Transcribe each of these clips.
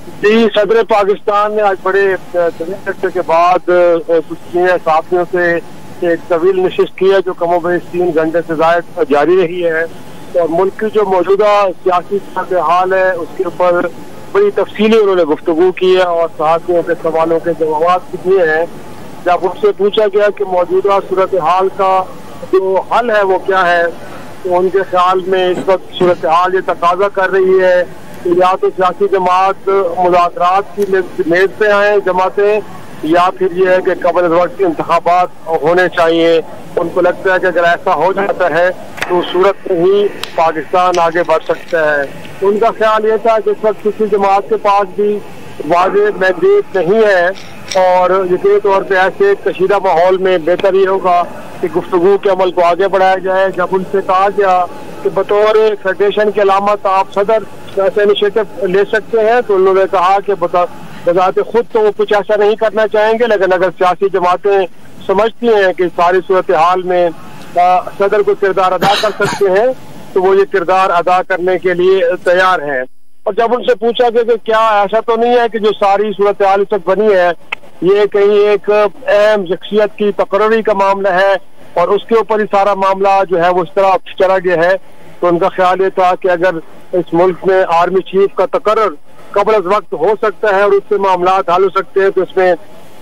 जी, सदर पाकिस्तान ने आज बड़े तवील के बाद कुछ साथियों से एक तवील नशिस्त की है जो कमोबेश 3 घंटे से ज़ायद जारी रही है और मुल्क की जो मौजूदा सियासी सूरत हाल है उसके ऊपर बड़ी तफसीली उन्होंने गुफ्तगू की है और साथियों के सवालों के जवाब दिए हैं। जब उनसे पूछा गया कि मौजूदा सूरत हाल का जो हल है वो क्या है, तो उनके ख्याल में इस वक्त सूरत हाल ये तकाजा कर रही है या तो सियासी जमात मुज़ाकरात की मेज पे आए जमातें, या फिर ये है कि कबल वक्त इंतखाबात होने चाहिए। उनको लगता है कि अगर ऐसा हो जाता है तो सूरत में ही पाकिस्तान आगे बढ़ सकता है। उनका ख्याल ये था कि इस वक्त किसी जमात के पास भी वाज़ेह मैंडेट नहीं है और यकीनी तौर पर ऐसे कशीदा माहौल में बेहतर ये होगा कि गुफ्तगू के अमल को आगे बढ़ाया जाए। जब उनसे कहा गया कि बतौर फेडरेशन की अलामत आप सदर ऐसा इनिशिएटिव ले सकते हैं, तो उन्होंने कहा कि बजाते खुद तो वो कुछ ऐसा नहीं करना चाहेंगे, लेकिन अगर सियासी जमातें समझती हैं कि सारी सूरत हाल में सदर को किरदार अदा कर सकते हैं तो वो ये किरदार अदा करने के लिए तैयार हैं। और जब उनसे पूछा गया कि क्या ऐसा तो नहीं है कि जो सारी सूरत हाल इस वक्त बनी है ये कहीं एक अहम शख्सियत की तकर्री का मामला है और उसके ऊपर ही सारा मामला जो है वो इस तरह चला गया है, तो उनका ख्याल ये था कि अगर इस मुल्क में आर्मी चीफ का तकर्रर कबल वक्त हो सकता है और उससे मामला हल हो सकते हैं तो इसमें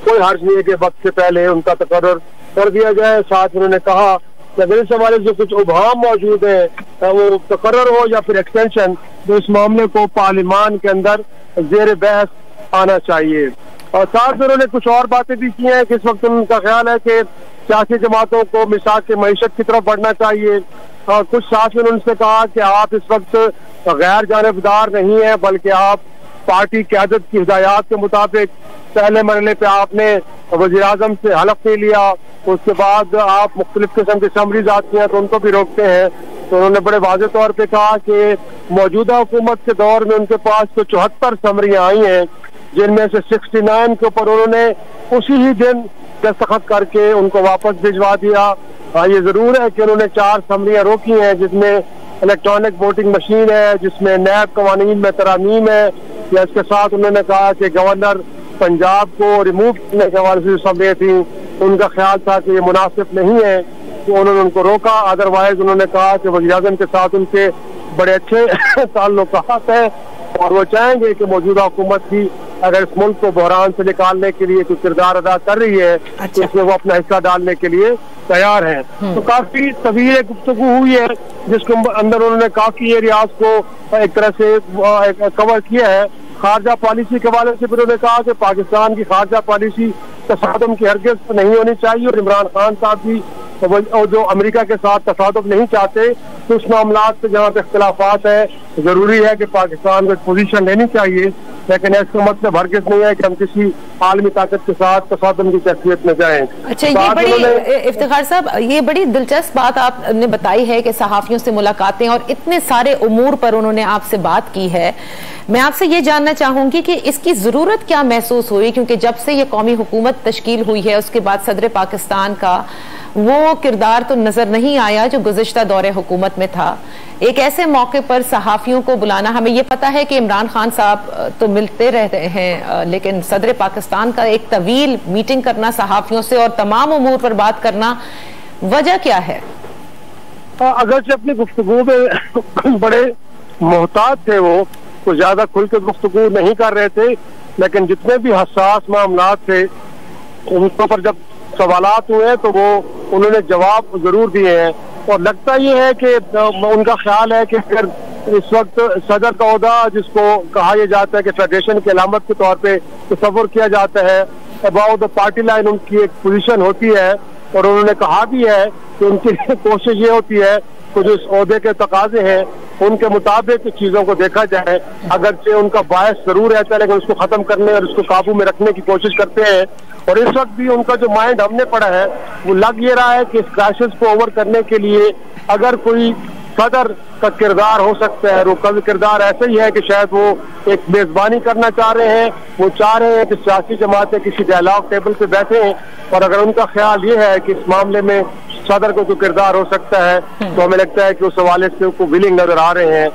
कोई हर्ज नहीं है कि वक्त से पहले उनका तकर्रर कर दिया जाए। साथ उन्होंने कहा कि अगर इस हवाले से कुछ उबाम मौजूद है वो तकर्रर हो या फिर एक्सटेंशन, तो इस मामले को पार्लिमान के अंदर जेर बहस आना चाहिए। और साथ उन्होंने कुछ और बातें भी की हैं कि इस वक्त उनका ख्याल है कि सियासी जमातों को मिसाक के मईशत की तरफ बढ़ना चाहिए। और कुछ साथ में उनसे कहा कि आप इस वक्त गैर जानिबदार नहीं है बल्कि आप पार्टी क़यादत की हिदायत के मुताबिक पहले मरहले पे आपने वज़ीर आज़म से हलफ ले लिया, उसके बाद आप मुख्तलिफ किस्म की समरीज आती हैं तो उनको भी रोकते हैं। तो उन्होंने बड़े वाज़ेह तौर पे कहा कि मौजूदा हुकूमत के दौर में उनके पास तो 74 समरियाँ आई हैं जिनमें से 69 के ऊपर उन्होंने उसी ही दिन दस्तखत करके उनको वापस भिजवा दिया। ये जरूर है कि उन्होंने 4 समरियाँ रोकी हैं जिसमें इलेक्ट्रॉनिक वोटिंग मशीन है, जिसमें नैब कवानीन में तरामीम है, या इसके साथ उन्होंने कहा कि गवर्नर पंजाब को रिमूव करने के हवाले से समरियाँ थी, उनका ख्याल था कि ये मुनासिब नहीं है तो उन्होंने उनको रोका। अदरवाइज उन्होंने कहा कि वज़ीर आज़म के साथ उनके बड़े अच्छे ताल्लुकात हैं और वो चाहेंगे कि मौजूदा हुकूमत भी अगर इस मुल्क को बहरान से निकालने के लिए कोई किरदार अदा कर रही है तो इसमें वो अपना हिस्सा डालने के लिए तैयार हैं। तो काफी तवील गुफ्तगू हुई है जिसके अंदर उन्होंने काफी एरियाज को एक तरह से कवर किया है। खारजा पॉलिसी के हवाले से भी उन्होंने कहा कि पाकिस्तान की खारजा पॉलिसी तसादम की हरगिज़ नहीं होनी चाहिए और इमरान खान साहब भी और जो अमेरिका के साथ तसादुम नहीं चाहते तो उस मामला से जहाँ पे इख्तिलाफात है जरूरी है कि पाकिस्तान को एक पोजीशन लेनी चाहिए, लेकिन इसका मतलब हरगिज़ नहीं है कि हम किसी आलमी ताकत के साथ तसादुम की कैफियत में जाएं। अच्छा, ये बड़ी इफ्तिखार साहब ये बड़ी दिलचस्प बात आपने बताई है कि सहाफियों से मुलाकातें और इतने सारे उमूर पर उन्होंने आपसे बात की है। मैं आपसे ये जानना चाहूंगी कि इसकी जरूरत क्या महसूस हुई, क्योंकि जब से ये कौमी हुकूमत तश्कील हुई है उसके बाद सदर पाकिस्तान का वो किरदार तो नजर नहीं आया जो गुज़िश्ता दौरे हुकूमत में था। एक ऐसे मौके पर सहाफियों को बुलाना, हमें ये पता है कि इमरान खान साहब तो मिलते रहते हैं लेकिन सदर पाकिस्तान का एक तवील मीटिंग करना सहाफियों से और तमाम उमूर पर बात करना, वजह क्या है? अगरचे अपनी गुफ्तगू में बड़े मोहतात थे, वो कुछ ज्यादा खुल के गुफ्तगू नहीं कर रहे थे, लेकिन जितने भी हसास मामला थे उनके पर जब सवालात हुए तो वो उन्होंने जवाब जरूर दिए हैं। और लगता ये है कि उनका ख्याल है कि अगर इस वक्त सदर का ओहदा जिसको कहा यह जाता है कि फेडरेशन की अलामत के तौर पे तस्वुर किया जाता है, अबाउट द पार्टी लाइन उनकी एक पोजीशन होती है और उन्होंने कहा भी है कि उनकी कोशिश ये होती है कि जो इस ओहदे के तकाजे हैं उनके मुताबिक चीजों को देखा जाए। अगरचे उनका बायस जरूर रहता है लेकिन उसको खत्म करने और उसको काबू में रखने की कोशिश करते हैं। और इस वक्त भी उनका जो माइंड हमने पढ़ा है वो लग ये रहा है कि इस क्राइसिस को ओवर करने के लिए अगर कोई सदर का किरदार हो सकता है, वो कभी किरदार ऐसे ही है कि शायद वो एक मेजबानी करना चाह रहे हैं, वो चाह रहे हैं कि सियासी जमातें किसी डायलॉग टेबल पे बैठे हैं। और अगर उनका ख्याल ये है कि इस मामले में सदर को जो किरदार हो सकता है तो हमें लगता है कि उस हवाले से उनको विलिंग नजर आ रहे हैं।